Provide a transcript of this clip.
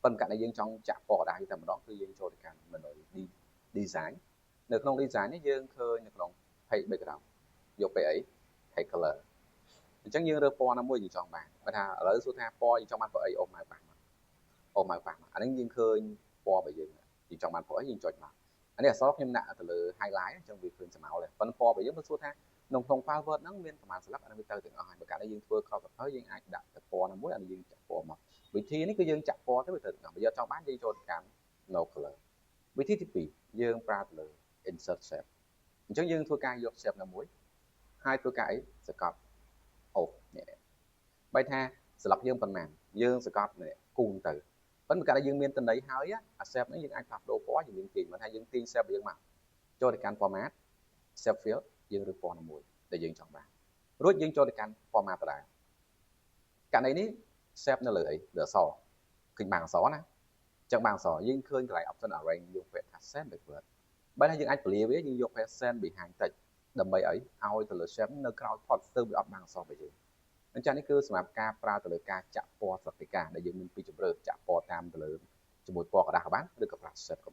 ប៉ុន្តែយើងចង់ចាក់ពណ៌ដែរតែម្ដងគឺយើងចូលទៅកាន់ menu design នៅក្នុង design នេះយើងឃើញនៅក្នុង page background យកទៅអី page color អញ្ចឹងយើងរើពណ៌ណាមួយយើងចង់បានបើថាឥឡូវសួរថាពណ៌យើងចង់បានពណ៌អីអូម៉ៅប៉ះអូម៉ៅប៉ះអានេះយើងឃើញពណ៌របស់យើងចង់បានពណ៌អីយើងចុចមកអានេះអក្សរខ្ញុំដាក់ទៅលើ highlight អញ្ចឹងវាឃើញស្មៅដែរប៉ុន្តែពណ៌របស់យើងមិនសួរថាក្នុង file Word ហ្នឹងមានប្រមាណស្លឹកអានេះវាទៅទាំងអស់ហើយបើកាលយើងធ្វើខុសទៅយើងអាចដាក់ទៅពណ៌ណាមួយអានេះយើងចាក់ពណ៌មកវិធីនេះគឺយើងចាក់ពណ៌ទៅវាទៅទាំងអស់បើយើងចង់បានយើងចូលទៅកាន់ no color វិធីទី2យើងប្រើទៅលើ insert shape អញ្ចឹងយើងធ្វើការយក shape ណាមួយហើយធ្វើការអីសកត់អូនេះបើថាស្លឹកយើងប៉ុន្មានយើងសកត់នេះគូនទៅប៉ុន្តែកាលយើងមានតន័យហើយអា shape នេះយើងអាចផ្លាស់ប្ដូរពណ៌យើងទាញមកថាយើងទាញ shape យើងមកចូលទៅកាន់ format shape field យើងរើសពណ៌ណាមួយដែលយើងចង់បានរួចយើងចូលទៅកាន់ format ដដែលករណីនេះ shape នៅលើអីលើអក្សរឃើញបានអក្សរណាចឹងបានអក្សរយើងឃើញកន្លែង option arrange យើងពាក់ថា send backward បើថាយើងអាចពលាវាយើងយក send behind តិចដើម្បីអីឲ្យទៅលើ shape នៅក្រោយផុតទៅវាអត់បានអក្សររបស់យើងអញ្ចឹងនេះគឺសម្រាប់ការប្រើទៅលើការចាក់ពណ៌ស្លឹកទីកាដែលយើងមានពីជម្រើសចាក់ពណ៌តាមទៅលើជាមួយពណ៌ក្រដាសក៏បានឬក៏ brush set ក៏